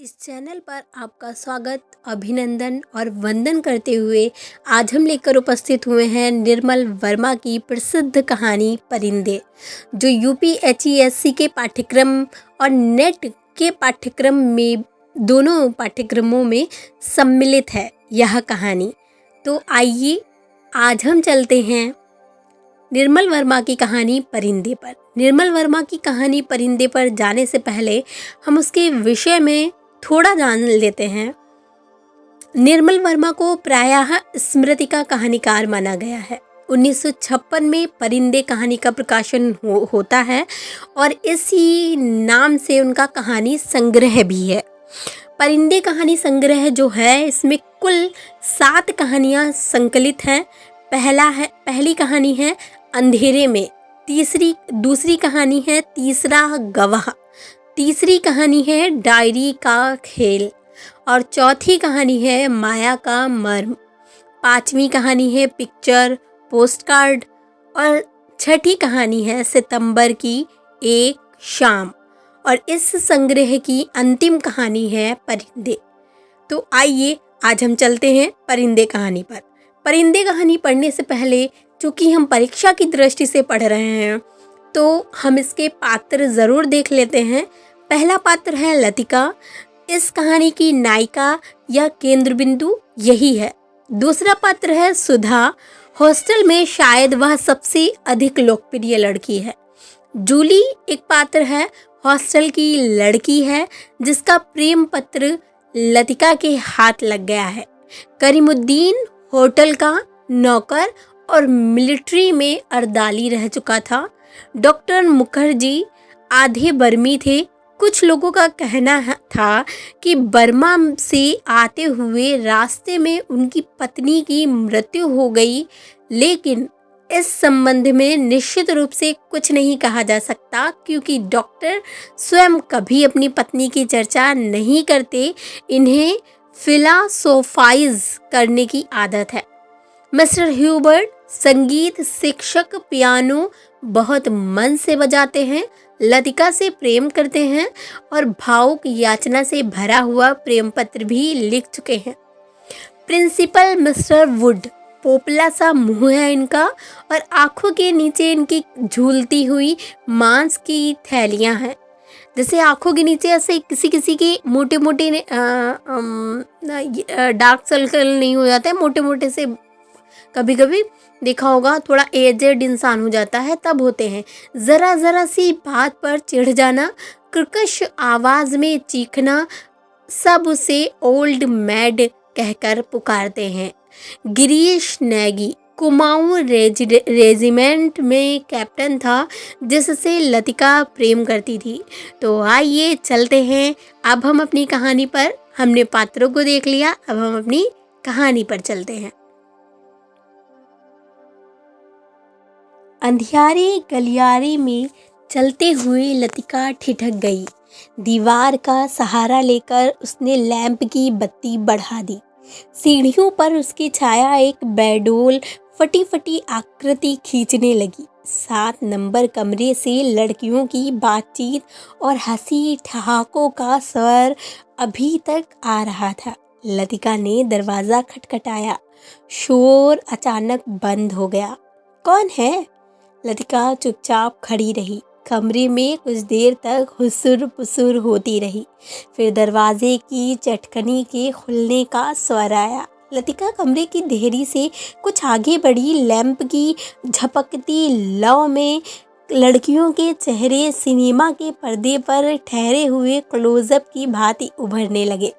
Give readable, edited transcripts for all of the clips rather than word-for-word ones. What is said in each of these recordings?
इस चैनल पर आपका स्वागत, अभिनंदन और वंदन करते हुए आज हम लेकर उपस्थित हुए हैं निर्मल वर्मा की प्रसिद्ध कहानी परिंदे, जो यूपीएचईएससी के पाठ्यक्रम और नेट के पाठ्यक्रम में दोनों पाठ्यक्रमों में सम्मिलित है यह कहानी। तो आइए आज हम चलते हैं निर्मल वर्मा की कहानी परिंदे पर। निर्मल वर्मा की कहानी परिंदे पर जाने से पहले हम उसके विषय में थोड़ा जान लेते हैं। निर्मल वर्मा को प्रायः स्मृति का कहानीकार माना गया है। 1956 में परिंदे कहानी का प्रकाशन होता है और इसी नाम से उनका कहानी संग्रह भी है। परिंदे कहानी संग्रह जो है, इसमें कुल 7 कहानियाँ संकलित हैं। पहली कहानी है अंधेरे में, दूसरी कहानी है तीसरा गवाह, तीसरी कहानी है डायरी का खेल और चौथी कहानी है माया का मर्म, पांचवी कहानी है पिक्चर पोस्टकार्ड और छठी कहानी है सितंबर की एक शाम और इस संग्रह की अंतिम कहानी है परिंदे। तो आइए आज हम चलते हैं परिंदे कहानी पर। परिंदे कहानी पढ़ने से पहले, चूँकि हम परीक्षा की दृष्टि से पढ़ रहे हैं, तो हम इसके पात्र ज़रूर देख लेते हैं। पहला पात्र है लतिका। इस कहानी की नायिका या केंद्र बिंदु यही है। दूसरा पात्र है सुधा। हॉस्टल में शायद वह सबसे अधिक लोकप्रिय लड़की है। जूली एक पात्र है, हॉस्टल की लड़की है जिसका प्रेम पत्र लतिका के हाथ लग गया है। करीमुद्दीन होटल का नौकर और मिलिट्री में अर्दाली रह चुका था। डॉक्टर मुखर्जी आधे बर्मी थे। कुछ लोगों का कहना था कि बर्मा से आते हुए रास्ते में उनकी पत्नी की मृत्यु हो गई, लेकिन इस संबंध में निश्चित रूप से कुछ नहीं कहा जा सकता क्योंकि डॉक्टर स्वयं कभी अपनी पत्नी की चर्चा नहीं करते। इन्हें फिलॉसोफाइज करने की आदत है। मिस्टर ह्यूबर्ट संगीत शिक्षक, पियानो बहुत मन से बजाते हैं, लतिका से प्रेम करते हैं और भावुक याचना से भरा हुआ प्रेम पत्र भी लिख चुके हैं। प्रिंसिपल मिस्टर वुड, पोपला सा मुंह है इनका और आंखों के नीचे इनकी झूलती हुई मांस की थैलियां हैं। जैसे आंखों के नीचे ऐसे किसी के मोटे मोटे डार्क सर्कल नहीं हो जाते, मोटे मोटे से कभी कभी देखा होगा थोड़ा एजेड इंसान हो जाता है तब होते हैं। ज़रा सी बात पर चिढ़ जाना, कर्कश आवाज़ में चीखना, सब उसे ओल्ड मैड कहकर पुकारते हैं। गिरीश नेगी कुमाऊं रेजिमेंट में कैप्टन था जिससे लतिका प्रेम करती थी। तो आइए चलते हैं अब हम अपनी कहानी पर। हमने पात्रों को देख लिया, अब हम अपनी कहानी पर चलते हैं। अंधियारे गलियारे में चलते हुए लतिका ठिठक गई। दीवार का सहारा लेकर उसने लैंप की बत्ती बढ़ा दी। सीढ़ियों पर उसकी छाया एक बेडोल फटी आकृति खींचने लगी। 7 नंबर कमरे से लड़कियों की बातचीत और हंसी ठहाकों का स्वर अभी तक आ रहा था। लतिका ने दरवाज़ा खटखटाया। शोर अचानक बंद हो गया। कौन है? लतिका चुपचाप खड़ी रही। कमरे में कुछ देर तक हुसुर पुसुर होती रही। फिर दरवाजे की चटकनी के खुलने का स्वर आया। लतिका कमरे की देहरी से कुछ आगे बढ़ी। लैंप की झपकती लौ में लड़कियों के चेहरे सिनेमा के पर्दे पर ठहरे हुए क्लोजअप की भांति उभरने लगे।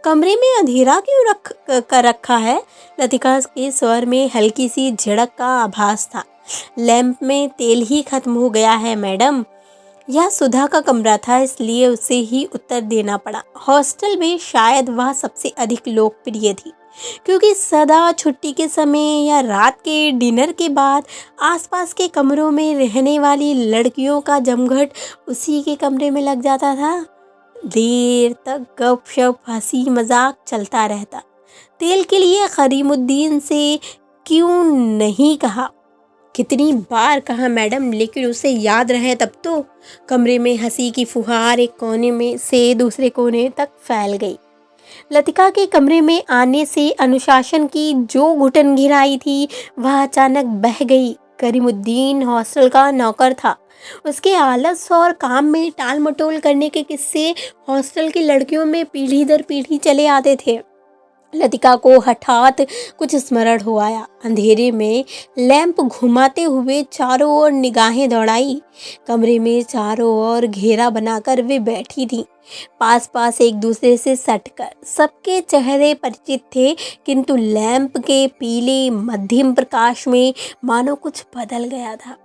कमरे में अंधेरा क्यों कर रखा है? लतिका के स्वर में हल्की सी झिड़क का आभास था। लैंप में तेल ही खत्म हो गया है मैडम। यह सुधा का कमरा था, इसलिए उसे ही उत्तर देना पड़ा। हॉस्टल में शायद वह सबसे अधिक लोकप्रिय थी क्योंकि सदा छुट्टी के समय या रात के डिनर के बाद आसपास के कमरों में रहने वाली लड़कियों का जमघट उसी के कमरे में लग जाता था। देर तक गपशप हंसी मजाक चलता रहता। तेल के लिए करीमुद्दीन से क्यों नहीं कहा, कितनी बार कहा मैडम, लेकिन उसे याद रहे तब तो। कमरे में हंसी की फुहार एक कोने में से दूसरे कोने तक फैल गई। लतिका के कमरे में आने से अनुशासन की जो घुटन घिराई थी वह अचानक बह गई। करीमुद्दीन हॉस्टल का नौकर था। उसके आलस और काम में टाल मटोल करने के किस्से हॉस्टल की लड़कियों में पीढ़ी दर पीढ़ी चले आते थे। लतिका को हठात कुछ स्मरण हो आया। अंधेरे में लैंप घुमाते हुए चारों ओर निगाहें दौड़ाई। कमरे में चारों ओर घेरा बनाकर वे बैठी थीं, पास पास एक दूसरे से सटकर। सबके चेहरे परिचित थे, किंतु लैंप के पीले मध्यम प्रकाश में मानो कुछ बदल गया था,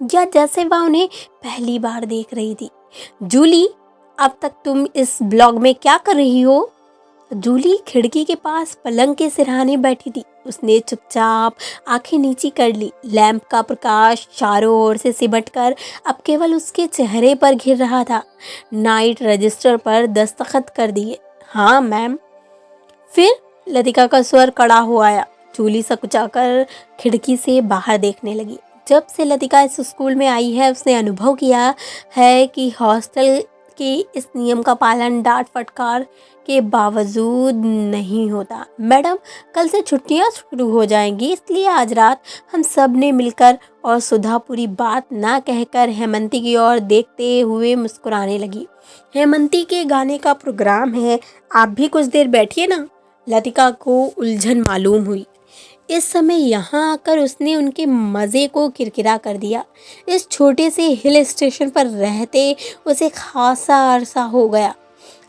या जैसे वह उन्हें पहली बार देख रही थी। जूली, अब तक तुम इस ब्लॉग में क्या कर रही हो? जूली खिड़की के पास पलंग के सिरहाने बैठी थी। उसने चुपचाप आंखें नीची कर ली। लैंप का प्रकाश चारों ओर से सिमटकर अब केवल उसके चेहरे पर घिर रहा था। नाइट रजिस्टर पर दस्तखत कर दिए। हाँ मैम। फिर लतिका का स्वर कड़ा हो आया। जूली सकुचाकर खिड़की से बाहर देखने लगी। जब से लतिका इस स्कूल में आई है उसने अनुभव किया है कि हॉस्टल के इस नियम का पालन डांट फटकार के बावजूद नहीं होता। मैडम, कल से छुट्टियां शुरू हो जाएंगी, इसलिए आज रात हम सब ने मिलकर, और सुधा पूरी बात ना कहकर हेमंती की ओर देखते हुए मुस्कुराने लगी। हेमंती के गाने का प्रोग्राम है, आप भी कुछ देर बैठिए ना। लतिका को उलझन मालूम हुई। इस समय यहाँ आकर उसने उनके मज़े को किरकिरा कर दिया। इस छोटे से हिल स्टेशन पर रहते उसे खासा अरसा हो गया,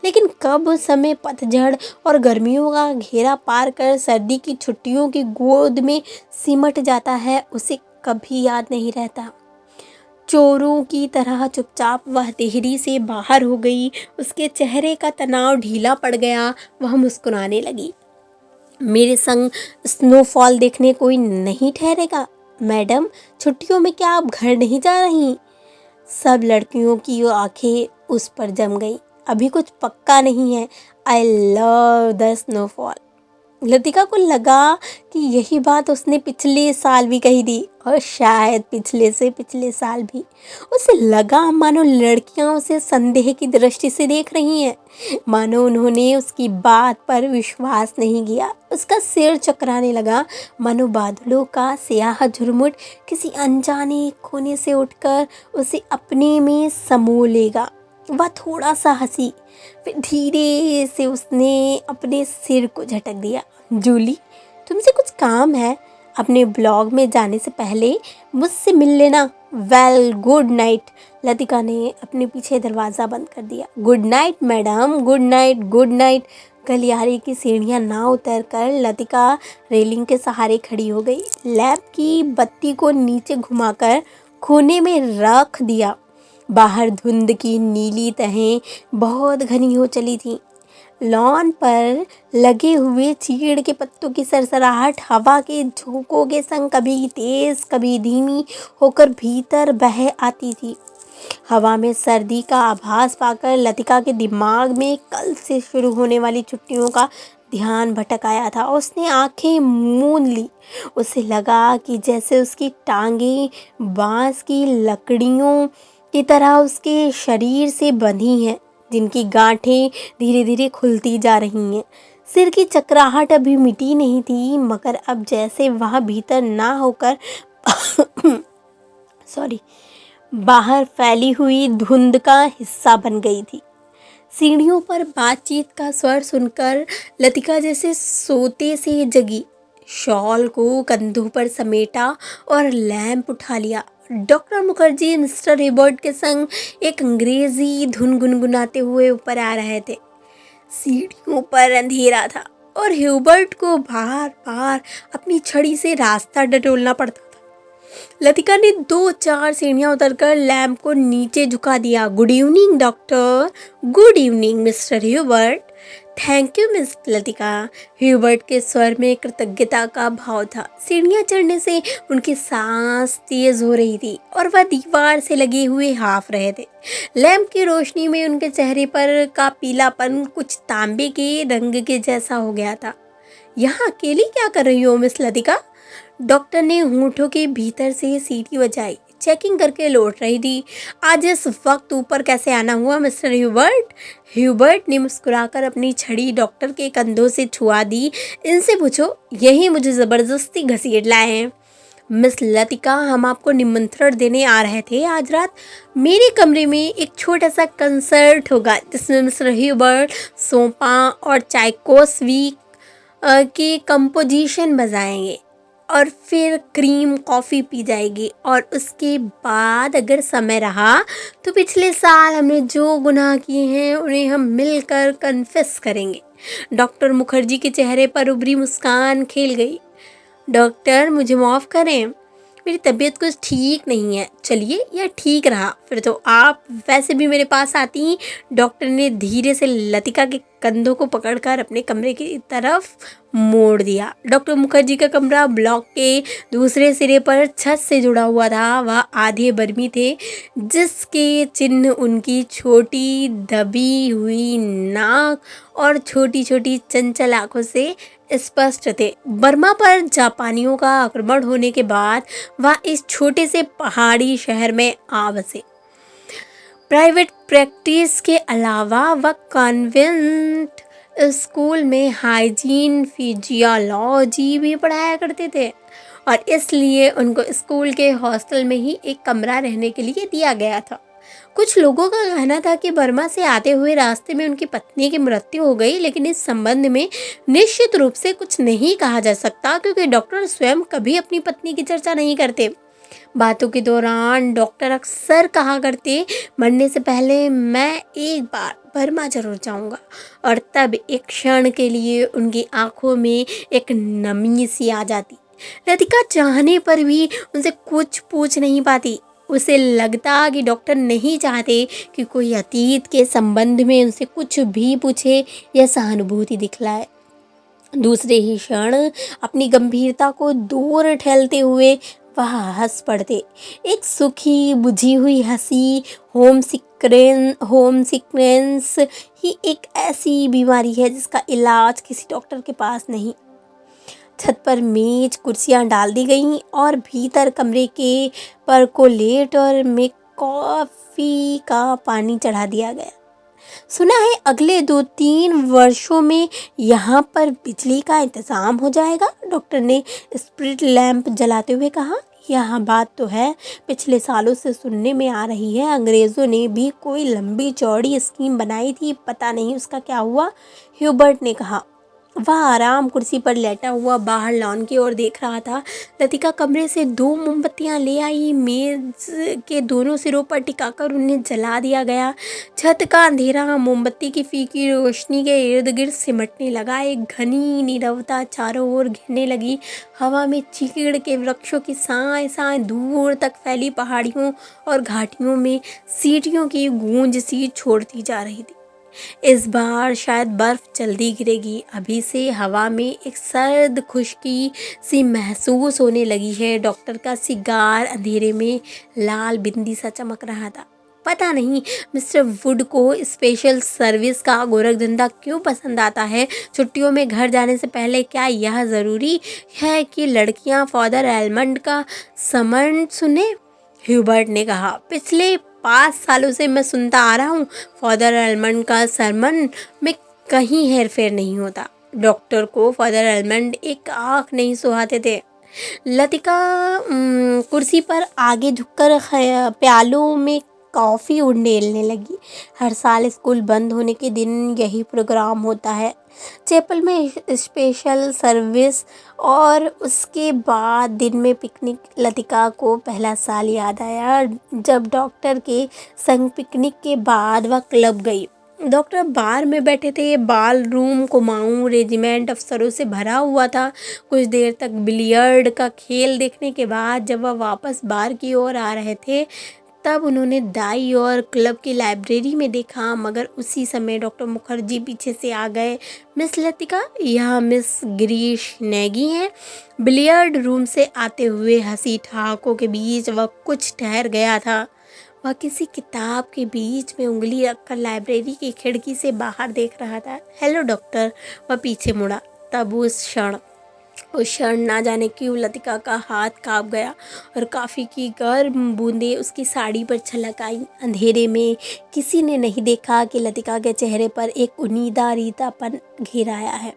लेकिन कब उस समय पतझड़ और गर्मियों का घेरा पार कर सर्दी की छुट्टियों की गोद में सिमट जाता है उसे कभी याद नहीं रहता। चोरों की तरह चुपचाप वह देहरी से बाहर हो गई। उसके चेहरे का तनाव ढीला पड़ गया। वह मुस्कुराने लगी। मेरे संग स्नोफॉल देखने कोई नहीं ठहरेगा? मैडम, छुट्टियों में क्या आप घर नहीं जा रही? सब लड़कियों की आंखें उस पर जम गई। अभी कुछ पक्का नहीं है। I love the snowfall. Latika को लगा कि यही बात उसने पिछले साल भी कही थी, और शायद पिछले से पिछले साल भी। उसे लगा मानो लड़कियां उसे संदेह की दृष्टि से देख रही हैं, मानो उन्होंने उसकी बात पर विश्वास नहीं किया। उसका सिर चकराने लगा, मानो बादलों का स्याह झुरमुट किसी अनजाने कोने से उठकर उसे अपने में समो लेगा। वह थोड़ा सा हंसी, फिर धीरे से उसने अपने सिर को झटक दिया। जूली, तुमसे कुछ काम है। अपने ब्लॉग में जाने से पहले मुझसे मिल लेना। Well, good night. लतिका ने अपने पीछे दरवाज़ा बंद कर दिया। Good night madam, good night, good night. गलियारे की सीढ़ियाँ ना उतर कर लतिका रेलिंग के सहारे खड़ी हो गई। लैंप की बत्ती को नीचे घुमाकर कोने में रख दिया। बाहर धुंध की नीली तहें बहुत घनी हो चली थीं। लॉन पर लगे हुए चीड़ के पत्तों की सरसराहट हवा के झोंकों के संग कभी तेज कभी धीमी होकर भीतर बह आती थी। हवा में सर्दी का आभास पाकर लतिका के दिमाग में कल से शुरू होने वाली छुट्टियों का ध्यान भटक आया था। उसने आंखें मूंद ली। उसे लगा कि जैसे उसकी टांगें बांस की लकड़ियों की तरह उसके शरीर से बंधी हैं, जिनकी गांठें धीरे धीरे खुलती जा रही हैं। सिर की चकराहट अभी मिटी नहीं थी, मगर अब जैसे वह भीतर ना होकर बाहर फैली हुई धुंध का हिस्सा बन गई थी। सीढ़ियों पर बातचीत का स्वर सुनकर लतिका जैसे सोते से जगी। शॉल को कंधों पर समेटा और लैंप उठा लिया। डॉक्टर मुखर्जी मिस्टर हिबर्ट के संग एक अंग्रेजी धुन गुनगुनाते हुए ऊपर आ रहे थे। सीढ़ियों पर अंधेरा था और हिबर्ट को बार बार अपनी छड़ी से रास्ता टटोलना पड़ता था। लतिका ने 2-4 सीढ़ियां उतरकर लैंप को नीचे झुका दिया। Good evening doctor. Good evening mister Hubert. Thank you miss Latika. Hubert के स्वर में कृतज्ञता का भाव था। सीढ़ियां चढ़ने से उनकी सांस तेज हो रही थी और वह दीवार से लगे हुए हाफ रहे थे। लैंप की रोशनी में उनके चेहरे पर का पीलापन कुछ तांबे के रंग के जैसा हो गया था। यहाँ अकेली क्या कर रही हो मिस लतिका? डॉक्टर ने होंठों के भीतर से सीटी बजाई, चेकिंग करके लौट रही थी। आज इस वक्त ऊपर कैसे आना हुआ मिस्टर ह्यूबर्ट? ह्यूबर्ट ने मुस्कुराकर अपनी छड़ी डॉक्टर के कंधों से छुआ दी। इनसे पूछो, यही मुझे जबरदस्ती घसीट लाए हैं। मिस लतिका, हम आपको निमंत्रण देने आ रहे थे। आज रात मेरे कमरे में एक छोटा सा कंसर्ट होगा जिसमें मिस्टर ह्यूबर्ट सोपा और चाइकोस्वी की कंपोजिशन बजाएंगे और फिर क्रीम कॉफ़ी पी जाएगी, और उसके बाद अगर समय रहा तो पिछले साल हमने जो गुनाह किए हैं उन्हें हम मिलकर कन्फेस करेंगे। डॉक्टर मुखर्जी के चेहरे पर उभरी मुस्कान खिल गई। डॉक्टर, मुझे माफ़ करें, मेरी तबीयत कुछ ठीक नहीं है। चलिए, यह ठीक रहा, फिर तो आप वैसे भी मेरे पास आती। डॉक्टर ने धीरे से लतिका के कंधों को पकड़कर अपने कमरे की तरफ मोड़ दिया। डॉक्टर मुखर्जी का कमरा ब्लॉक के दूसरे सिरे पर छत से जुड़ा हुआ था। वह आधे बर्मी थे, जिसके चिन्ह उनकी छोटी दबी हुई नाक और छोटी छोटी चंचल आंखों से स्पष्ट थे। बर्मा पर जापानियों का आक्रमण होने के बाद वह इस छोटे से पहाड़ी शहर में आ बसे। प्राइवेट प्रैक्टिस के अलावा वह कॉन्वेंट स्कूल में हाइजीन फिजियोलॉजी भी पढ़ाया करते थे, और इसलिए उनको स्कूल के हॉस्टल में ही एक कमरा रहने के लिए दिया गया था। कुछ लोगों का कहना था कि बर्मा से आते हुए रास्ते में उनकी पत्नी की मृत्यु हो गई, लेकिन इस संबंध में निश्चित रूप से कुछ नहीं कहा जा सकता, क्योंकि डॉक्टर स्वयं कभी अपनी पत्नी की चर्चा नहीं करते। बातों के दौरान डॉक्टर अक्सर कहा करते, मरने से पहले मैं एक बार बर्मा जरूर जाऊंगा, और तब एक क्षण के लिए उनकी आंखों में एक नमी सी आ जाती। लतिका चाहने पर भी उनसे कुछ पूछ नहीं पाती। उसे लगता कि डॉक्टर नहीं चाहते कि कोई अतीत के संबंध में उनसे कुछ भी पूछे या सहानुभूति दिखलाए। दूसरे ही क्षण अपनी गंभीरता को दूर ठेलते हुए वह हंस पड़ते। एक सुखी बुझी हुई हंसी। होम सिकनेस ही एक ऐसी बीमारी है जिसका इलाज किसी डॉक्टर के पास नहीं। छत पर मेज कुर्सियां डाल दी गईं और भीतर कमरे के परकोलेटर में कॉफ़ी का पानी चढ़ा दिया गया। सुना है अगले 2-3 वर्षों में यहाँ पर बिजली का इंतज़ाम हो जाएगा, डॉक्टर ने स्प्रिट लैंप जलाते हुए कहा। यह बात तो है, पिछले सालों से सुनने में आ रही है। अंग्रेज़ों ने भी कोई लंबी चौड़ी स्कीम बनाई थी, पता नहीं उसका क्या हुआ, ह्यूबर्ट ने कहा। वह आराम कुर्सी पर लेटा हुआ बाहर लॉन की ओर देख रहा था। लतिका कमरे से 2 मोमबत्तियां ले आई। मेज के दोनों सिरों पर टिकाकर उन्हें जला दिया गया। छत का अंधेरा मोमबत्ती की फीकी रोशनी के इर्द गिर्द सिमटने लगा। एक घनी नीरवता चारों ओर घिरने लगी। हवा में चीड़ के वृक्षों की साए साए दूर तक फैली पहाड़ियों और घाटियों में सीटियों की गूंज सी छोड़ती जा रही थी। इस बार शायद बर्फ जल्दी गिरेगी। अभी से हवा में एक सर्द खुश्की सी महसूस होने लगी है। डॉक्टर का सिगार अंधेरे में लाल बिंदी सा चमक रहा था। पता नहीं मिस्टर वुड को स्पेशल सर्विस का गोरखधंधा क्यों पसंद आता है। छुट्टियों में घर जाने से पहले क्या यह ज़रूरी है कि लड़कियां फादर एलमंड का समन सुने? ह्यूबर्ट ने कहा। पिछले 5 सालों से मैं सुनता आ रहा हूँ, फादर एलमंड का सरमन में कहीं हेरफेर नहीं होता। डॉक्टर को फादर एलमंड एक आँख नहीं सुहाते थे। लतिका कुर्सी पर आगे झुककर प्यालों में कॉफ़ी उंडेलने लगी। हर साल स्कूल बंद होने के दिन यही प्रोग्राम होता है, चैपल में स्पेशल सर्विस और उसके बाद दिन में पिकनिक। लतिका को पहला साल याद आया जब डॉक्टर के संग पिकनिक के बाद वह क्लब गई। डॉक्टर बार में बैठे थे। बाल रूम कुमाऊं रेजिमेंट अफसरों से भरा हुआ था। कुछ देर तक बिलियर्ड का खेल देखने के बाद जब वह वापस बार की ओर आ रहे थे तब उन्होंने दाई और क्लब की लाइब्रेरी में देखा, मगर उसी समय डॉक्टर मुखर्जी पीछे से आ गए। मिस लतिका, यह मिस गिरीश नेगी हैं। बिलियर्ड रूम से आते हुए हंसी ठहाकों के बीच वह कुछ ठहर गया था। वह किसी किताब के बीच में उंगली रखकर लाइब्रेरी की खिड़की से बाहर देख रहा था। हेलो डॉक्टर, वह पीछे मुड़ा। तब उस क्षण उस क्षण ना जाने क्यों लतिका का हाथ कांप गया और कॉफ़ी की गर्म बूंदें उसकी साड़ी पर छलक आईं। अंधेरे में किसी ने नहीं देखा कि लतिका के चेहरे पर एक उनीदा रीतापन घेर आया है।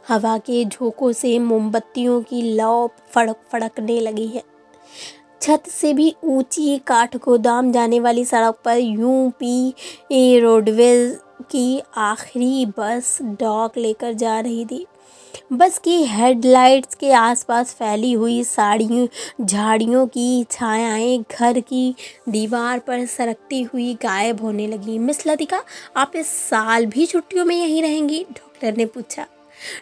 हवा के झोंकों से मोमबत्तियों की लौ फड़क फड़कने लगी है। छत से भी ऊंची काठगोदाम जाने वाली सड़क पर यूपी रोडवेज की आखिरी बस डॉक लेकर जा रही थी। बस की हेडलाइट्स के आसपास फैली हुई साड़ियों झाड़ियों की छायाएं घर की दीवार पर सरकती हुई गायब होने लगी। मिस लतिका, आप इस साल भी छुट्टियों में यहीं रहेंगी? डॉक्टर ने पूछा।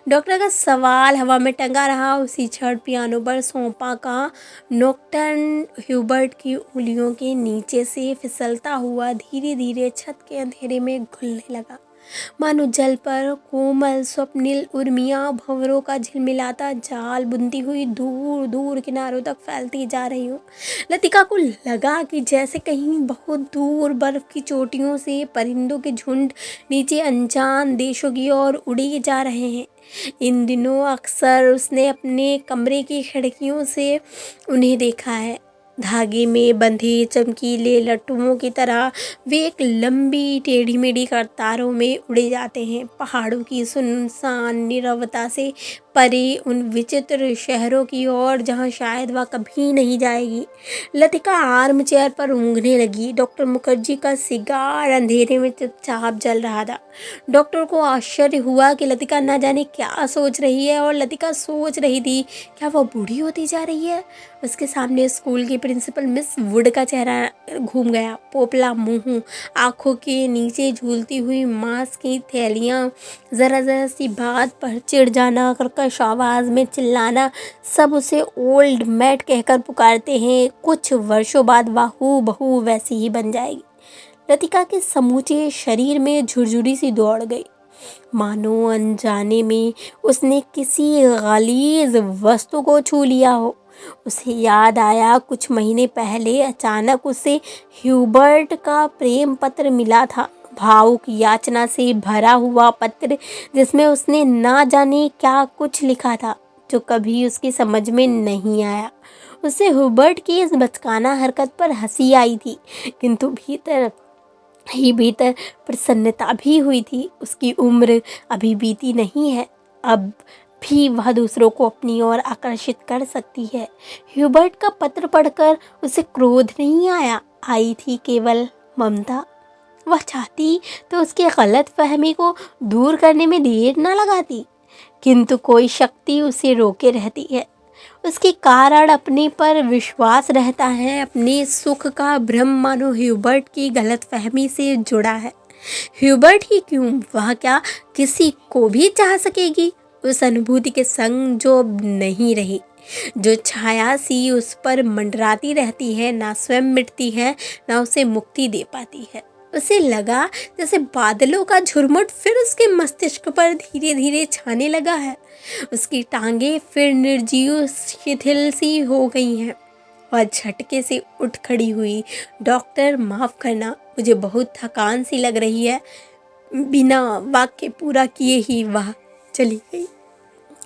डॉक्टर का सवाल हवा में टंगा रहा। उसी क्षण पियानो पर सोपा का नोक्टर्न ह्यूबर्ट की उंगलियों के नीचे से फिसलता हुआ धीरे धीरे छत के अंधेरे में घुलने लगा, मानो जल पर कोमल स्वप्निल उर्मियां भंवरों का झिलमिलाता जाल बुनती हुई दूर दूर किनारों तक फैलती जा रही हो। लतिका को लगा कि जैसे कहीं बहुत दूर बर्फ की चोटियों से परिंदों के झुंड नीचे अनजान देशों की ओर उड़े जा रहे हैं। इन दिनों अक्सर उसने अपने कमरे की खिड़कियों से उन्हें देखा है। धागे में बंधे चमकीले लट्टुओं की तरह वे एक लंबी टेढ़ी मेढ़ी कतारों में उड़े जाते हैं, पहाड़ों की सुनसान नीरवता से परे उन विचित्र शहरों की ओर जहां शायद वह कभी नहीं जाएगी। लतिका आर्म चेयर पर ऊँघने लगी। डॉक्टर मुखर्जी का सिगार अंधेरे में चुपचाप जल रहा था। डॉक्टर को आश्चर्य हुआ कि लतिका न जाने क्या सोच रही है, और लतिका सोच रही थी क्या वह बूढ़ी होती जा रही है। उसके सामने स्कूल की प्रिंसिपल मिस वुड का चेहरा घूम गया। पोपला मुंह, आंखों के नीचे झूलती हुई मांस की थैलियाँ, ज़रा ज़रा सी बात पर चिढ़ जाना, कर्कश आवाज़ में चिल्लाना, सब उसे ओल्ड मैट कहकर पुकारते हैं। कुछ वर्षों बाद वह हूबहू वैसी ही बन जाएगी। लतिका के समूचे शरीर में झुरझुरी सी दौड़ गई, मानो अनजाने में उसने किसी गलीज वस्तु को छू लिया हो। उसे याद आया कुछ महीने पहले अचानक उसे ह्यूबर्ट का प्रेम पत्र मिला था, भावुक याचना से भरा हुआ पत्र जिसमें उसने ना जाने क्या कुछ लिखा था जो कभी उसकी समझ में नहीं आया। उसे ह्यूबर्ट की इस बचकाना हरकत पर हंसी आई थी, किंतु भीतर ही भीतर प्रसन्नता भी हुई थी। उसकी उम्र अभी बीती नहीं है, अब भी वह दूसरों को अपनी ओर आकर्षित कर सकती है। ह्यूबर्ट का पत्र पढ़कर उसे क्रोध नहीं आया, आई थी केवल ममता। वह चाहती तो उसकी गलत फहमी को दूर करने में देर न लगाती, किंतु कोई शक्ति उसे रोके रहती है। उसके कारण अपने पर विश्वास रहता है। अपने सुख का भ्रम मानो ह्यूबर्ट की गलतफहमी से जुड़ा है। ह्यूबर्ट ही क्यों, वह क्या किसी को भी चाह सकेगी उस अनुभूति के संग जो अब नहीं रही, जो छाया सी उस पर मंडराती रहती है, ना स्वयं मिटती है, ना उसे मुक्ति दे पाती है। उसे लगा जैसे बादलों का झुरमुट फिर उसके मस्तिष्क पर धीरे धीरे छाने लगा है। उसकी टांगें फिर निर्जीव शिथिल सी हो गई हैं और झटके से उठ खड़ी हुई। डॉक्टर, माफ़ करना, मुझे बहुत थकान सी लग रही है। बिना वाक्य पूरा किए ही वह चली गई।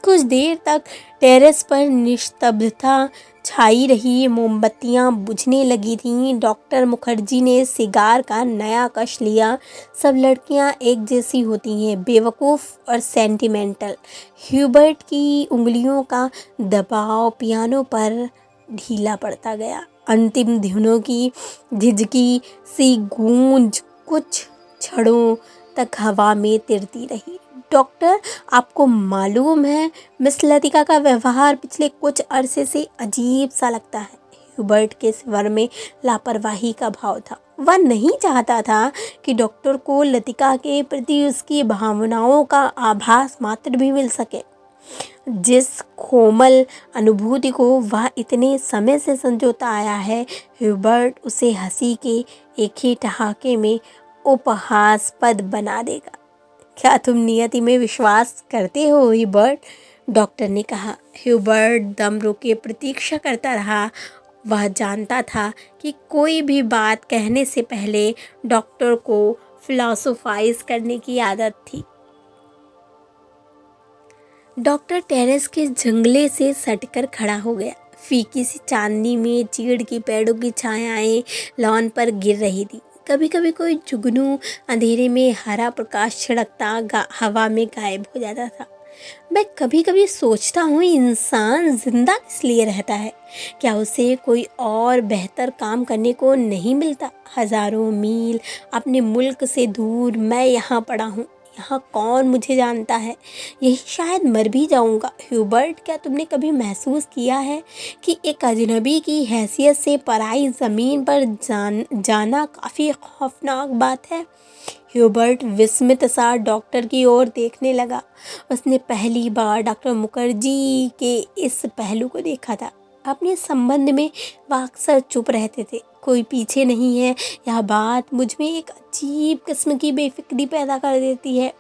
कुछ देर तक टेरेस पर निस्तब्धता छाई रही। मोमबत्तियां बुझने लगी थीं। डॉक्टर मुखर्जी ने सिगार का नया कश लिया। सब लड़कियां एक जैसी होती हैं, बेवकूफ़ और सेंटिमेंटल। ह्यूबर्ट की उंगलियों का दबाव पियानो पर ढीला पड़ता गया। अंतिम धुनों की झिझकी सी गूंज कुछ क्षणों तक हवा में तिरती रही। डॉक्टर, आपको मालूम है मिस लतिका का व्यवहार पिछले कुछ अरसे से अजीब सा लगता है। ह्यूबर्ट के स्वर में लापरवाही का भाव था। वह नहीं चाहता था कि डॉक्टर को लतिका के प्रति उसकी भावनाओं का आभास मात्र भी मिल सके। जिस कोमल अनुभूति को वह इतने समय से संजोता आया है, ह्यूबर्ट उसे हंसी के एक ही ठहाके में उपहासास्पद बना देगा। क्या तुम नियति में विश्वास करते हो ह्यूबर्ट? डॉक्टर ने कहा। ह्यूबर्ट दम रोके प्रतीक्षा करता रहा। वह जानता था कि कोई भी बात कहने से पहले डॉक्टर को फिलोसोफाइज करने की आदत थी। डॉक्टर टेरेस के जंगले से सटकर खड़ा हो गया। फीकी सी चांदनी में चीड़ की पेड़ों की छायाएं लॉन पर गिर रही थी। कभी कभी कोई जुगनू अंधेरे में हरा प्रकाश छिड़कता हवा में गायब हो जाता था। मैं कभी कभी सोचता हूँ, इंसान जिंदा किस लिए रहता है? क्या उसे कोई और बेहतर काम करने को नहीं मिलता? हजारों मील अपने मुल्क से दूर मैं यहाँ पड़ा हूँ। यहाँ कौन मुझे जानता है? यही शायद मर भी जाऊंगा। ह्यूबर्ट, क्या तुमने कभी महसूस किया है कि एक अजनबी की हैसियत से पराई ज़मीन पर जाना काफ़ी खौफनाक बात है? ह्यूबर्ट विस्मित सा डॉक्टर की ओर देखने लगा। उसने पहली बार डॉक्टर मुखर्जी के इस पहलू को देखा था। अपने संबंध में वह अक्सर चुप रहते थे। कोई पीछे नहीं है, यह बात मुझ में एक अजीब किस्म की बेफिक्री पैदा कर देती है।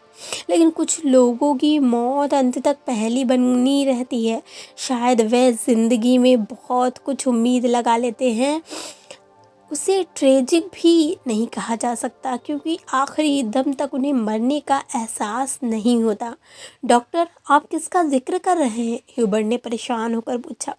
लेकिन कुछ लोगों की मौत अंत तक पहली बनी रहती है। शायद वे जिंदगी में बहुत कुछ उम्मीद लगा लेते हैं। उसे ट्रेजिक भी नहीं कहा जा सकता, क्योंकि आखिरी दम तक उन्हें मरने का एहसास नहीं होता। डॉक्टर, आप किसका जिक्र कर रहे हैं? ह्यूबर्ट ने परेशान होकर पूछा।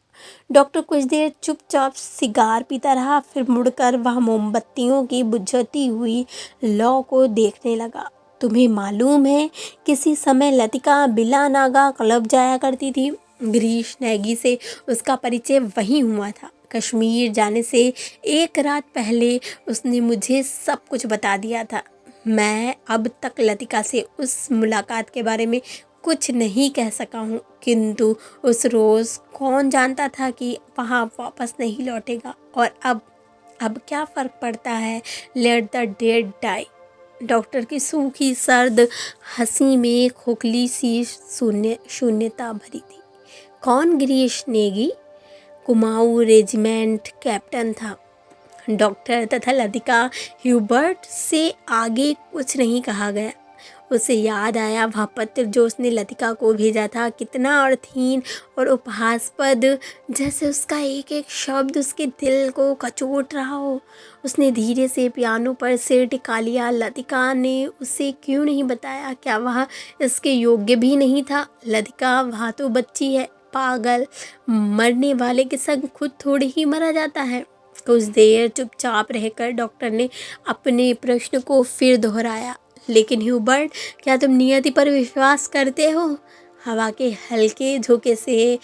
डॉक्टर कुछ देर चुपचाप सिगार पीता रहा, फिर मुड़कर वह मोमबत्तियों की बुझती हुई लौ को देखने लगा। तुम्हें मालूम है, किसी समय लतिका बिला नागा क्लब जाया करती थी। गिरीश नेगी से उसका परिचय वहीं हुआ था। कश्मीर जाने से एक रात पहले उसने मुझे सब कुछ बता दिया था। मैं अब तक लतिका से उस मुलाकात के बारे में कुछ नहीं कह सका हूँ, किंतु उस रोज़ कौन जानता था कि वहाँ वापस नहीं लौटेगा। और अब क्या फ़र्क पड़ता है? Let the dead die. Doctor की सूखी सर्द हंसी में खोखली सी शून्यता भरी थी। कौन? गिरीश नेगी कुमाऊं रेजिमेंट कैप्टन था। डॉक्टर तथा लतिका। ह्यूबर्ट से आगे कुछ नहीं कहा गया। उसे याद आया वह पत्र जो उसने लतिका को भेजा था, कितना अर्थहीन और उपहासास्पद, जैसे उसका एक एक शब्द उसके दिल को कचोट रहा हो। उसने धीरे से पियानो पर सिर टिका लिया। लतिका ने उसे क्यों नहीं बताया? क्या वह इसके योग्य भी नहीं था? लतिका, वह तो बच्ची है। पागल, मरने वाले के संग खुद थोड़ी ही मरा जाता है। कुछ देर चुपचाप रहकर डॉक्टर ने अपने प्रश्न को फिर दोहराया। लेकिन ह्यूबर्ट, क्या तुम नियति पर विश्वास करते हो? हवा के हल्के झोंके से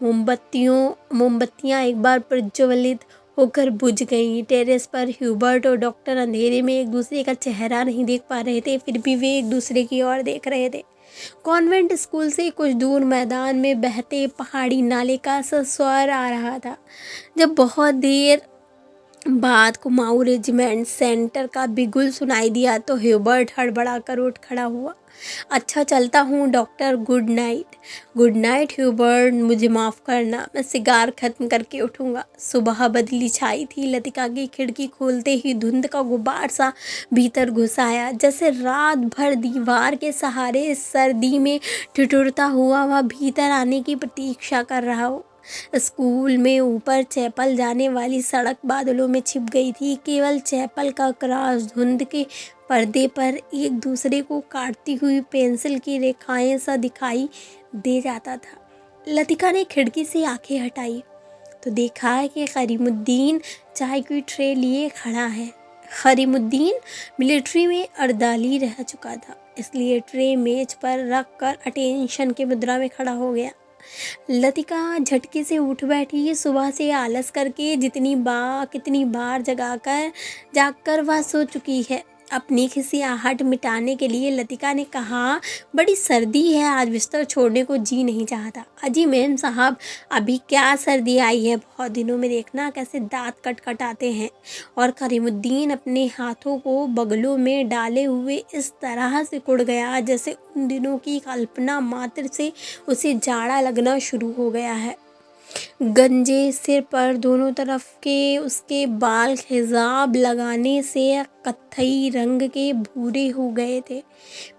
मोमबत्तियां एक बार प्रज्वलित होकर बुझ गईं। टेरेस पर ह्यूबर्ट और डॉक्टर अंधेरे में एक दूसरे का चेहरा नहीं देख पा रहे थे, फिर भी वे एक दूसरे की ओर देख रहे थे। कॉन्वेंट स्कूल से कुछ दूर मैदान में बहते पहाड़ी नाले का सा स्वर आ रहा था। जब बहुत देर बाद कुमाऊं रेजिमेंट सेंटर का बिगुल सुनाई दिया तो ह्यूबर्ट हड़बड़ा कर उठ खड़ा हुआ। अच्छा, चलता हूँ doctor, good night. Good night Hubert, मुझे माफ़ करना, मैं सिगार खत्म करके उठूँगा। सुबह बदली छाई थी। लतिका की खिड़की खोलते ही धुंध का गुबार सा भीतर घुस आया, जैसे रात भर दीवार के सहारे सर्दी में ठिठुरता हुआ वह भीतर आने की प्रतीक्षा कर रहा हो। स्कूल में ऊपर चैपल जाने वाली सड़क बादलों में छिप गई थी। केवल चैपल का क्रॉस धुंध के पर्दे पर एक दूसरे को काटती हुई पेंसिल की रेखाएं सा दिखाई दे जाता था। लतिका ने खिड़की से आंखें हटाई तो देखा कि करीमुद्दीन चाय की ट्रे लिए खड़ा है। करीमुद्दीन मिलिट्री में अर्दाली रह चुका था, इसलिए ट्रे मेज पर रख कर अटेंशन की मुद्रा में खड़ा हो गया। लतिका झटके से उठ बैठी। सुबह से आलस करके कितनी बार जागकर वह सो चुकी है। अपनी खिसियाहट मिटाने के लिए लतिका ने कहा, बड़ी सर्दी है, आज बिस्तर छोड़ने को जी नहीं चाहता। अजी मेम साहब, अभी क्या सर्दी आई है? बहुत दिनों में देखना कैसे दांत कटकटाते हैं। और करीमुद्दीन अपने हाथों को बगलों में डाले हुए इस तरह से कुड़ गया जैसे उन दिनों की कल्पना मात्र से उसे जाड़ा लगना शुरू हो गया है। गंजे सिर पर दोनों तरफ के उसके बाल खिजाब लगाने से कत्थई रंग के भूरे हो गए थे।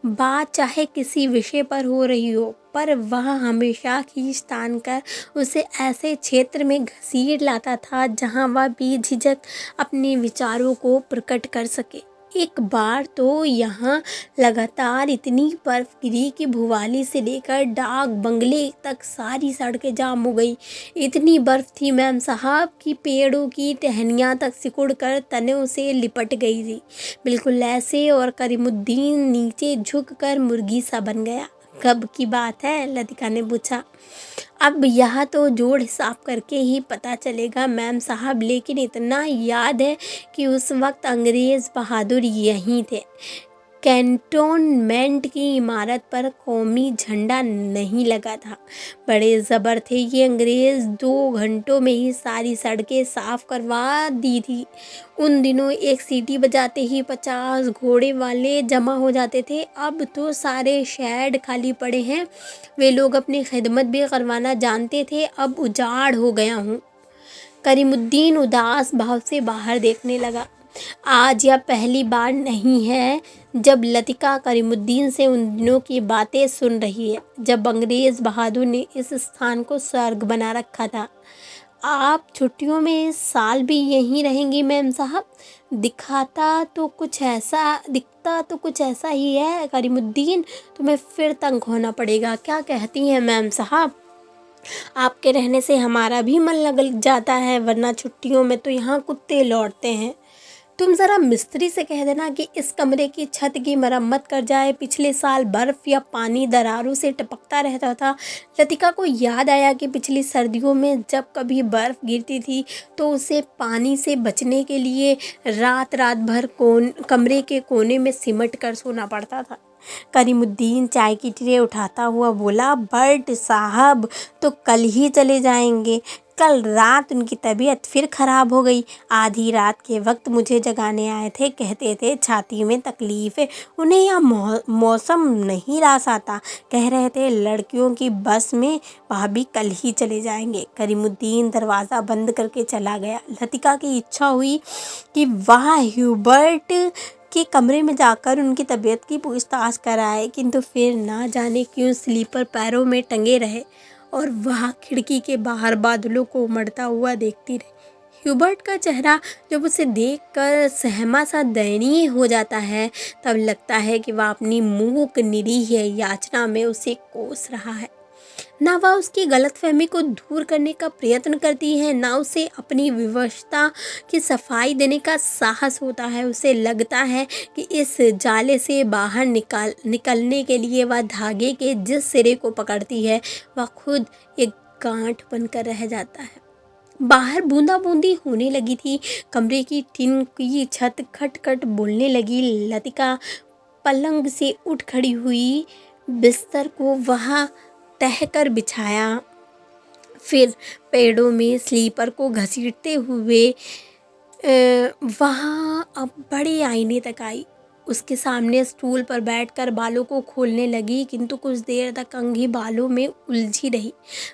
बात चाहे किसी विषय पर हो रही हो, पर वह हमेशा खींच तान कर उसे ऐसे क्षेत्र में घसीट लाता था जहां वह बेझिझक अपने विचारों को प्रकट कर सके। एक बार तो यहाँ लगातार इतनी बर्फ गिरी कि भुवाली से लेकर डाक बंगले तक सारी सड़कें जाम हो गई। इतनी बर्फ थी मैम साहब कि पेड़ों की टहनियाँ तक सिकुड़ कर तनों से लिपट गई थी, बिल्कुल ऐसे। और करीमुद्दीन नीचे झुक कर मुर्गी सा बन गया। कब की बात है? लतिका ने पूछा। अब यह तो जोड़ हिसाब करके ही पता चलेगा मैम साहब, लेकिन इतना याद है कि उस वक्त अंग्रेज़ बहादुर यहीं थे। कैंटोनमेंट की इमारत पर कौमी झंडा नहीं लगा था। बड़े ज़बर थे ये अंग्रेज़, 2 घंटों में ही सारी सड़कें साफ करवा दी थी। उन दिनों एक सीटी बजाते ही 50 घोड़े वाले जमा हो जाते थे। अब तो सारे शेड खाली पड़े हैं। वे लोग अपनी खिदमत भी करवाना जानते थे। अब उजाड़ हो गया हूँ। करीमुद्दीन उदास भाव से बाहर देखने लगा। आज यह पहली बार नहीं है जब लतिका करीमुद्दीन से उन दिनों की बातें सुन रही है, जब अंग्रेज़ बहादुर ने इस स्थान को स्वर्ग बना रखा था। आप छुट्टियों में इस साल भी यहीं रहेंगी मैम साहब? दिखता तो कुछ ऐसा ही है करीमुद्दीन। तुम्हें फिर तंग होना पड़ेगा। क्या कहती हैं मैम साहब? आपके रहने से हमारा भी मन लग जाता है, वरना छुट्टियों में तो यहाँ कुत्ते लौटते हैं। तुम ज़रा मिस्त्री से कह देना कि इस कमरे की छत की मरम्मत कर जाए। पिछले साल बर्फ़ या पानी दरारों से टपकता रहता था। लतिका को याद आया कि पिछली सर्दियों में जब कभी बर्फ़ गिरती थी तो उसे पानी से बचने के लिए रात भर कमरे के कोने में सिमट कर सोना पड़ता था। करीमुद्दीन चाय की ट्रे उठाता हुआ बोला, बर्ट साहब तो कल ही चले जाएंगे। कल रात उनकी तबीयत फिर ख़राब हो गई। आधी रात के वक्त मुझे जगाने आए थे, कहते थे छाती में तकलीफ़ है। उन्हें यह मौसम नहीं रास आता। कह रहे थे लड़कियों की बस में, वह भी कल ही चले जाएंगे। करीमुद्दीन दरवाज़ा बंद करके चला गया। लतिका की इच्छा हुई कि वह ह्यूबर्ट के कमरे में जाकर उनकी तबीयत की पूछताछ कराए, किंतु फिर ना जाने क्यों स्लीपर पैरों में टंगे रहे और वह खिड़की के बाहर बादलों को उमड़ता हुआ देखती रही। ह्यूबर्ट का चेहरा जब उसे देखकर सहमा सा दयनीय हो जाता है, तब लगता है कि वह अपनी मूक निरीह याचना में उसे कोस रहा है। ना वह उसकी गलतफहमी को दूर करने का प्रयत्न करती है, ना उसे अपनी विवशता की सफाई देने का साहस होता है। उसे लगता है कि इस जाले से बाहर निकलने के लिए वह धागे के जिस सिरे को पकड़ती है, वह खुद एक गांठ बनकर रह जाता है। बाहर बूंदाबूंदी होने लगी थी। कमरे की टिन की छत खटखट बोलने लगी। लतिका पलंग से उठ खड़ी हुई। बिस्तर को वहाँ तह कर बिछाया, फिर पेड़ों में स्लीपर को घसीटते हुए वहाँ अब बड़े आईने तक आई। उसके सामने स्टूल पर बैठकर बालों को खोलने लगी, किंतु कुछ देर तक कंघी बालों में उलझी रही।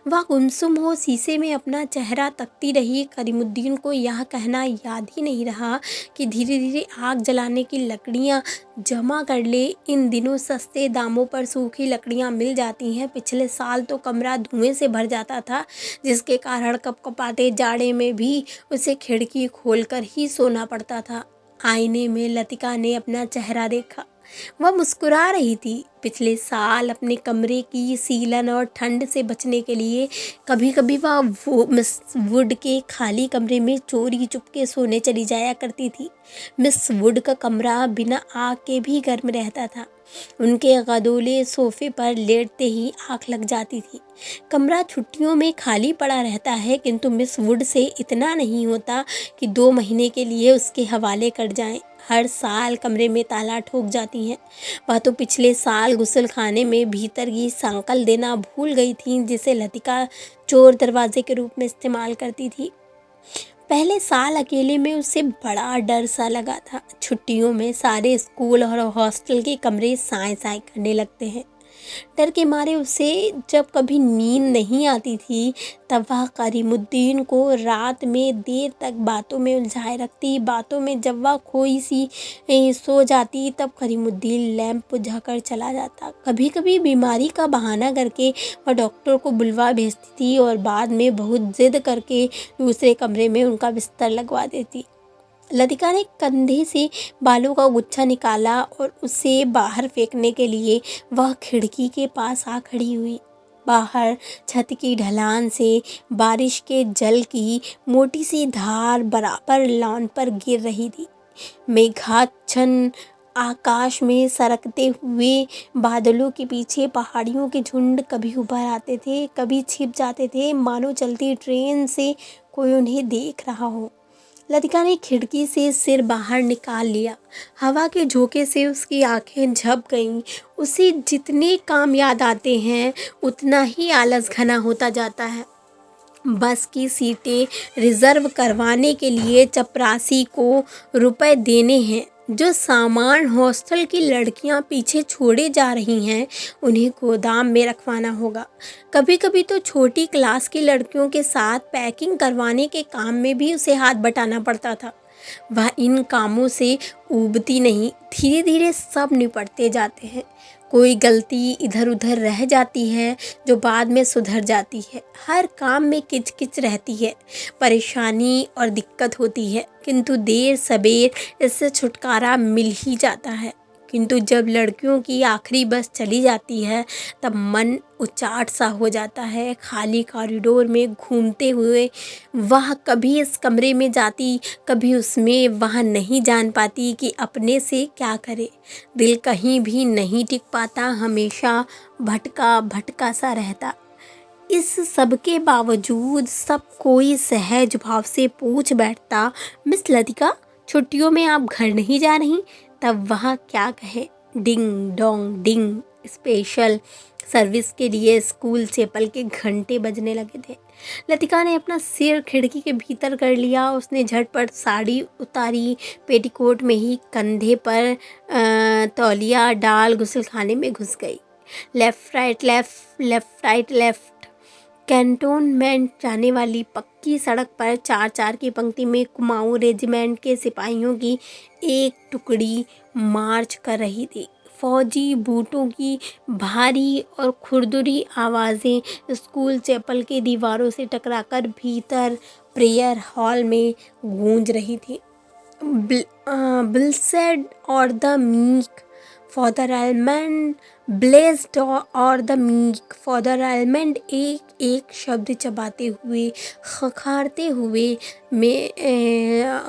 वह गुमसुम हो शीशे में अपना चेहरा तकती रही। करीमुद्दीन को यह कहना याद ही नहीं रहा कि धीरे धीरे आग जलाने की लकड़ियाँ जमा कर ले। इन दिनों सस्ते दामों पर सूखी लकड़ियाँ मिल जाती हैं। पिछले साल तो कमरा धुएं से भर जाता था, जिसके कारण कपकपाते जाड़े में भी उसे खिड़की खोलकर ही सोना पड़ता था। आईने में लतिका ने अपना चेहरा देखा। वह मुस्कुरा रही थी। पिछले साल अपने कमरे की सीलन और ठंड से बचने के लिए कभी कभी वह मिस वुड के खाली कमरे में चोरी चुपके सोने चली जाया करती थी। मिस वुड का कमरा बिना आग के भी गर्म रहता था। उनके गदोले सोफे पर लेटते ही आँख लग जाती थी। कमरा छुट्टियों में खाली पड़ा रहता है, किंतु मिस वुड से इतना नहीं होता कि 2 महीने के लिए उसके हवाले कर जाएं। हर साल कमरे में ताला ठोक जाती हैं। वह तो पिछले साल गुसलखाने में भीतर की सांकल देना भूल गई थी, जिसे लतिका चोर दरवाजे के रूप में इस्तेमाल करती थी। पहले साल अकेले में उसे बड़ा डर सा लगा था। छुट्टियों में सारे स्कूल और हॉस्टल के कमरे साए साए करने लगते हैं। डर के मारे उसे जब कभी नींद नहीं आती थी, तब वह करीमुद्दीन को रात में देर तक बातों में उलझाए रखती। बातों में जब वह खोई सी सो जाती, तब करीमुद्दीन लैंप बुझाकर चला जाता। कभी कभी बीमारी का बहाना करके वह डॉक्टर को बुलवा भेजती थी और बाद में बहुत जिद करके दूसरे कमरे में उनका बिस्तर लगवा देती। लतिका ने कंधे से बालों का गुच्छा निकाला और उसे बाहर फेंकने के लिए वह खिड़की के पास आ खड़ी हुई। बाहर छत की ढलान से बारिश के जल की मोटी सी धार बराबर लॉन पर गिर रही थी। मेघाच्छन्न आकाश में सरकते हुए बादलों के पीछे पहाड़ियों के झुंड कभी उभर आते थे, कभी छिप जाते थे, मानो चलती ट्रेन से कोई उन्हें देख रहा हो। लतिका ने खिड़की से सिर बाहर निकाल लिया। हवा के झोंके से उसकी आंखें झप गईं। उसे जितने काम याद आते हैं उतना ही आलस घना होता जाता है। बस की सीटें रिजर्व करवाने के लिए चपरासी को रुपए देने हैं। जो सामान हॉस्टल की लड़कियां पीछे छोड़े जा रही हैं उन्हें गोदाम में रखवाना होगा। कभी कभी तो छोटी क्लास की लड़कियों के साथ पैकिंग करवाने के काम में भी उसे हाथ बटाना पड़ता था। वह इन कामों से ऊबती नहीं, धीरे धीरे सब निपटते जाते हैं। कोई गलती इधर उधर रह जाती है जो बाद में सुधर जाती है। हर काम में किचकिच रहती है, परेशानी और दिक्कत होती है, किंतु देर सबेर इससे छुटकारा मिल ही जाता है। किंतु जब लड़कियों की आखिरी बस चली जाती है तब मन उचाट सा हो जाता है। खाली कॉरिडोर में घूमते हुए वह कभी इस कमरे में जाती, कभी उसमें। वह नहीं जान पाती कि अपने से क्या करे। दिल कहीं भी नहीं टिक पाता, हमेशा भटका भटका सा रहता। इस सब के बावजूद सब कोई सहज भाव से पूछ बैठता, मिस लतिका, छुट्टियों में आप घर नहीं जा रही? तब वह क्या कहे? Ding dong ding. Special service के लिए स्कूल चैपल के घंटे बजने लगे थे। लतिका ने अपना सिर खिड़की के भीतर कर लिया। उसने झटपट साड़ी उतारी, पेटीकोट में ही कंधे पर तौलिया डाल गुस्लखाने में घुस गई। Left right left, left right left. Cantonment जाने वाली पक्की सड़क पर 4-4 की पंक्ति में कुमाऊं रेजिमेंट के सिपाहियों की एक टुकड़ी मार्च कर रही थी। फौजी बूटों की भारी और खुरदुरी आवाज़ें स्कूल चैपल के दीवारों से टकराकर भीतर प्रेयर हॉल में गूंज रही थी। ब्लेस्ड और the meek father almond, blessed और द मीक फादर एलमंड एक एक शब्द चबाते हुए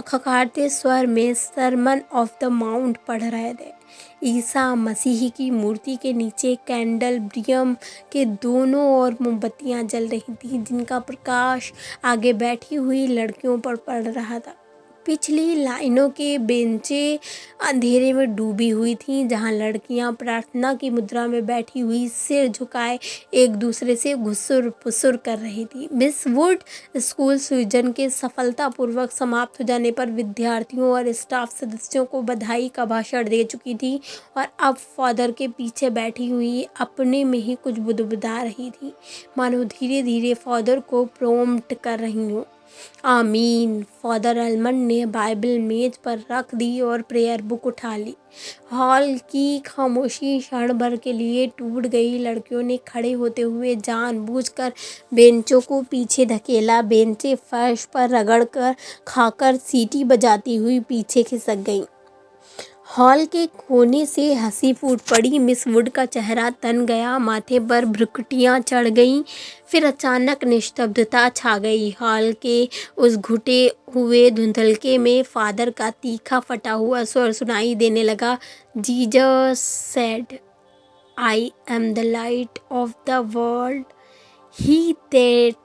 खखारते स्वर में सरमन ऑफ द माउंट पढ़ रहे थे। ईसा मसीह की मूर्ति के नीचे कैंडलब्रियम के दोनों ओर मोमबत्तियां जल रही थीं, जिनका प्रकाश आगे बैठी हुई लड़कियों पर पड़ रहा था। पिछली लाइनों के बेंचें अंधेरे में डूबी हुई थीं, जहां लड़कियां प्रार्थना की मुद्रा में बैठी हुई सिर झुकाए एक दूसरे से घुसुर पुसुर कर रही थी। मिस वुड स्कूल सीजन के सफलतापूर्वक समाप्त हो जाने पर विद्यार्थियों और स्टाफ सदस्यों को बधाई का भाषण दे चुकी थी और अब फादर के पीछे बैठी हुई अपने में ही कुछ बुदबुदा रही थी, मानो धीरे धीरे फादर को प्रॉम्प्ट कर रही हो। आमीन। फादर एलमंड ने बाइबल मेज पर रख दी और प्रेयर बुक उठा ली। हॉल की खामोशी क्षण भर के लिए टूट गई। लड़कियों ने खड़े होते हुए जानबूझकर बेंचों को पीछे धकेला। बेंचें फर्श पर रगड़कर खाकर सीटी बजाती हुई पीछे खिसक गईं। हॉल के कोने से हंसी फूट पड़ी। मिस वुड का चेहरा तन गया, माथे पर भ्रुकुटियां चढ़ गईं। फिर अचानक निस्तब्धता छा गई। हॉल के उस घुटे हुए धुंधलके में फादर का तीखा फटा हुआ स्वर सुनाई देने लगा। Jesus said, I am the light of the world, he that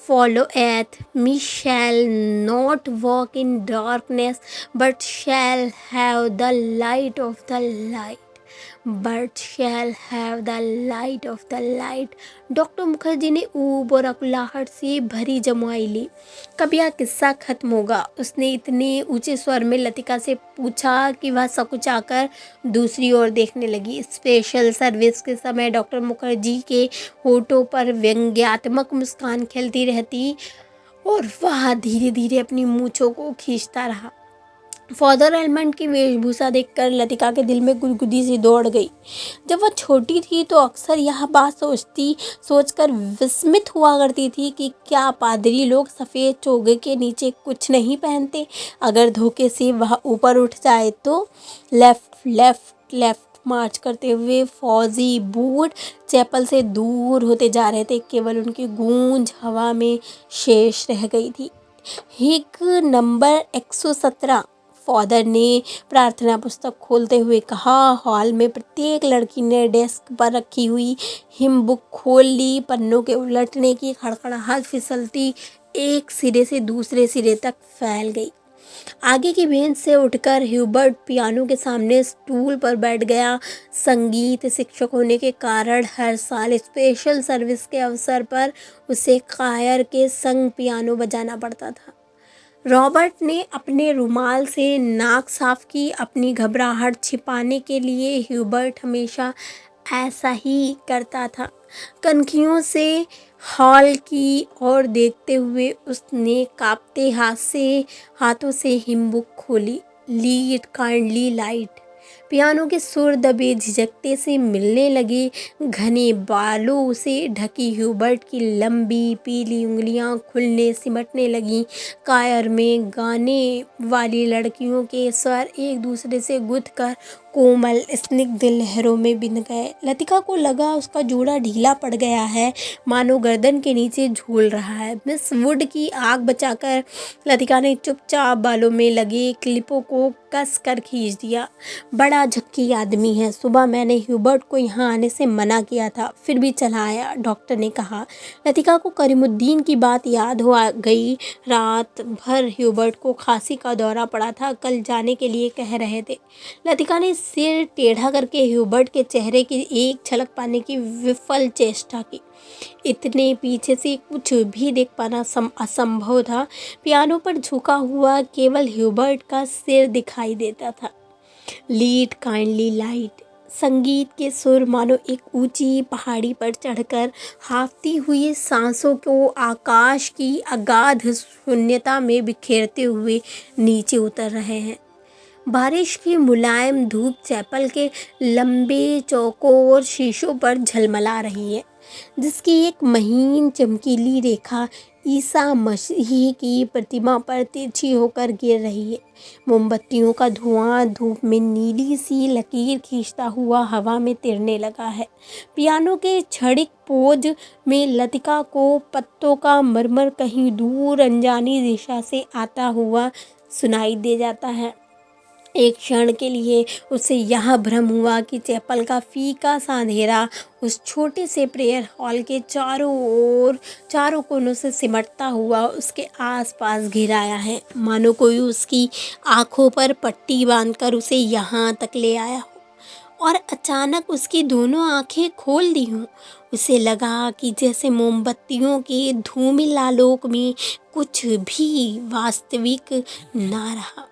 followeth me shall not walk in darkness, but shall have the light of the light. Doctor Mukherjee ने ऊब और अकुलाहट से भरी जमुआई ली। कब यह किस्सा खत्म होगा? उसने इतने ऊंचे स्वर में लतिका से पूछा कि वह सकुचाकर दूसरी ओर देखने लगी। स्पेशल सर्विस के समय डॉक्टर मुखर्जी के होठों पर व्यंग्यात्मक मुस्कान खिलती रहती और वह धीरे धीरे अपनी मूंछों को खींचता रहा। फादर एलमंड की वेशभूषा देखकर लतिका के दिल में गुदगुदी सी दौड़ गई। जब वह छोटी थी तो अक्सर यह बात सोचकर विस्मित हुआ करती थी कि क्या पादरी लोग सफ़ेद चोगे के नीचे कुछ नहीं पहनते। अगर धोखे से वह ऊपर उठ जाए तो लेफ्ट लेफ्ट लेफ्ट मार्च करते हुए फौजी बूट चैपल से दूर होते जा रहे थे। केवल उनकी गूंज हवा में शेष रह गई थी। हिक नंबर 117, फादर ने प्रार्थना पुस्तक खोलते हुए कहा। हॉल में प्रत्येक लड़की ने डेस्क पर रखी हुई हिम बुक खोल ली। पन्नों के उलटने की खड़खड़ाहट फिसलती एक सिरे से दूसरे सिरे तक फैल गई। आगे की बेंच से उठकर ह्यूबर्ट पियानो के सामने स्टूल पर बैठ गया। संगीत शिक्षक होने के कारण हर साल स्पेशल सर्विस के अवसर पर उसे कायर के संग पियानो बजाना पड़ता था। रॉबर्ट ने अपने रुमाल से नाक साफ की। अपनी घबराहट छिपाने के लिए ह्यूबर्ट हमेशा ऐसा ही करता था। कनखियों से हॉल की ओर देखते हुए उसने कांपते हाथों से हिम बुक खोली। Lead kindly light. पियानो के सुर दबे झिझकते से मिलने लगे। घने बालों से ढकी ह्यूबर्ट की लंबी पीली उंगलियां खुलने सिमटने लगीं। कायर में गाने वाली लड़कियों के स्वर एक दूसरे से गुथकर कोमल स्निग्ध लहरों में बिन गए। लतिका को लगा उसका जोड़ा ढीला पड़ गया है, मानो गर्दन के नीचे झूल रहा है। मिस वुड की आग बचाकर लतिका ने चुपचाप बालों में लगे क्लिपों को कस कर खींच दिया। बड़ा झक्की आदमी है। सुबह मैंने ह्यूबर्ट को यहाँ आने से मना किया था, फिर भी चला आया, डॉक्टर ने कहा। लतिका को करीमुद्दीन की बात याद हो गई। रात भर ह्यूबर्ट को खांसी का दौरा पड़ा था, कल जाने के लिए कह रहे थे। लतिका ने सिर टेढ़ा करके ह्यूबर्ट के चेहरे की एक झलक पाने की विफल चेष्टा की। इतने पीछे से कुछ भी देख पाना असंभव था। पियानो पर झुका हुआ केवल ह्यूबर्ट का सिर दिखाई देता था। Lead kindly light. संगीत के सुर मानो एक ऊंची पहाड़ी पर चढ़कर हाफती हुई सांसों को आकाश की अगाध शून्यता में बिखेरते हुए नीचे उतर रहे हैं। बारिश की मुलायम धूप चैपल के लंबे चौकोर शीशों पर झलमला रही है, जिसकी एक महीन चमकीली रेखा ईसा मसीह की प्रतिमा पर तिरछी होकर गिर रही है। मोमबत्तियों का धुआं धूप में नीली सी लकीर खींचता हुआ हवा में तिरने लगा है। पियानो के क्षणिक पोज में लतिका को पत्तों का मरमर कहीं दूर अनजानी दिशा से आता हुआ सुनाई दे जाता है। एक क्षण के लिए उसे यह भ्रम हुआ कि चैपल का फीका सा अंधेरा उस छोटे से प्रेयर हॉल के चारों कोनों से सिमटता हुआ उसके आसपास घिर आया है, मानो कोई उसकी आंखों पर पट्टी बांधकर उसे यहाँ तक ले आया हो और अचानक उसकी दोनों आंखें खोल दी हों। उसे लगा कि जैसे मोमबत्तियों के धूमिल आलोक में कुछ भी वास्तविक ना रहा।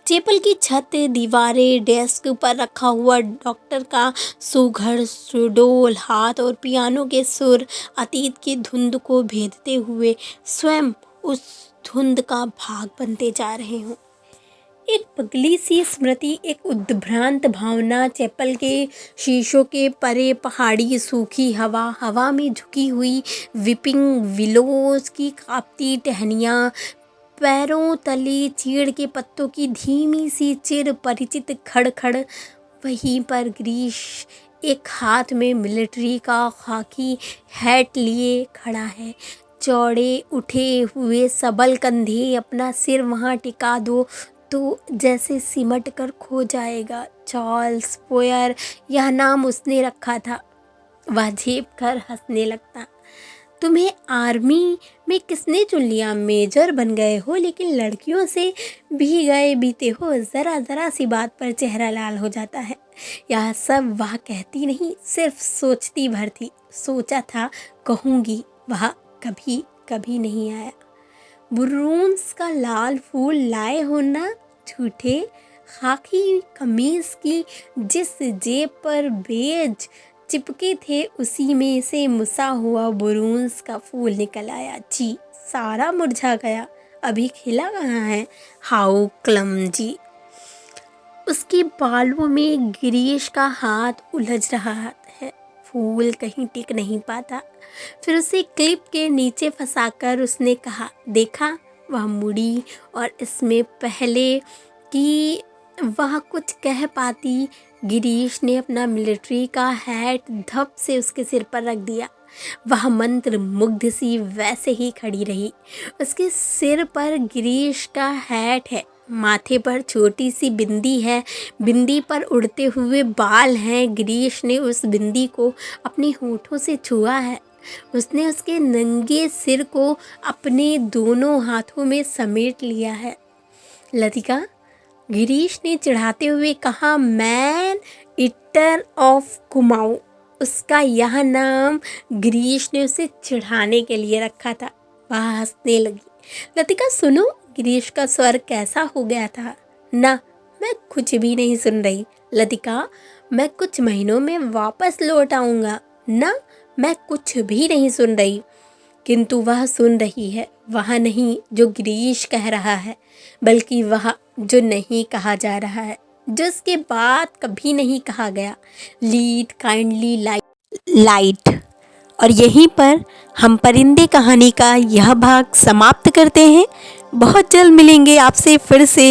चैपल की छत, दीवारें, डेस्क पर रखा हुआ डॉक्टर का सुघड़ सुडौल हाथ और पियानो के सुर अतीत की धुंध को भेदते हुए स्वयं उस धुंध का भाग बनते जा रहे हों। एक पगली सी स्मृति, एक उद्भ्रांत भावना। चैपल के शीशों के परे पहाड़ी सूखी हवा में झुकी हुई विपिंग विलोज की कांपती टहनियाँ, पैरों तले चीड़ के पत्तों की धीमी सी चिर परिचित खड़खड़। वहीं पर ग्रीश एक हाथ में मिलिट्री का खाकी हैट लिए खड़ा है। चौड़े उठे हुए सबल कंधे। अपना सिर वहाँ टिका दो तो जैसे सिमट कर खो जाएगा। चार्ल्स पोयर, यह नाम उसने रखा था। वह झेप कर हंसने लगता। तुम्हें आर्मी में किसने चुन लिया? मेजर बन गए हो, लेकिन लड़कियों से भी गए बीते हो। ज़रा सी बात पर चेहरा लाल हो जाता है। यह सब वह कहती नहीं, सिर्फ सोचती भर थी। सोचा था कहूँगी, वह कभी कभी नहीं आया। बुर्रून्स का लाल फूल लाए हो ना? झूठे। खाकी कमीज की जिस जेब पर बेज चिपके थे उसी में से मुसा हुआ बुरूंस का फूल निकल आया। जी, सारा मुरझा गया, अभी खिला कहाँ है? How clumsy. उसके बालों में गिरीश का हाथ उलझ रहा है, फूल कहीं टिक नहीं पाता। फिर उसे क्लिप के नीचे फंसाकर उसने कहा, देखा। वह मुड़ी और इसमें पहले कि वह कुछ कह पाती, गिरीश ने अपना मिलिट्री का हैट धप से उसके सिर पर रख दिया। वह मंत्र मुग्ध सी वैसे ही खड़ी रही। उसके सिर पर गिरीश का हैट है, माथे पर छोटी सी बिंदी है, बिंदी पर उड़ते हुए बाल हैं। गिरीश ने उस बिंदी को अपने होठों से छुआ है। उसने उसके नंगे सिर को अपने दोनों हाथों में समेट लिया है। लतिका, गिरीश ने चिढ़ाते हुए कहा, मैन ईटर ऑफ कुमाऊं। उसका यह नाम गिरीश ने उसे चिढ़ाने के लिए रखा था। वह हंसने लगी। लतिका सुनो, गिरीश का स्वर कैसा हो गया था। ना, मैं कुछ भी नहीं सुन रही। लतिका, मैं कुछ महीनों में वापस लौट आऊँगा। ना, मैं कुछ भी नहीं सुन रही। किंतु वह सुन रही है, वह नहीं जो गिरीश कह रहा है, बल्कि वह जो नहीं कहा जा रहा है, जिसके बाद कभी नहीं कहा गया। Lead kindly light. और यहीं पर हम परिंदे कहानी का यह भाग समाप्त करते हैं। बहुत जल्द मिलेंगे आपसे फिर से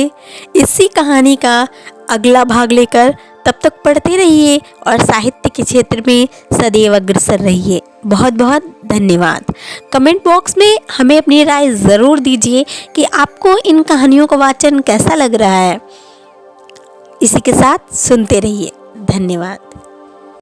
इसी कहानी का अगला भाग लेकर। तब तक पढ़ते रहिए और साहित्य के क्षेत्र में सदैव अग्रसर रहिए। बहुत बहुत धन्यवाद। कमेंट बॉक्स में हमें अपनी राय ज़रूर दीजिए कि आपको इन कहानियों का वाचन कैसा लग रहा है। इसी के साथ सुनते रहिए। धन्यवाद।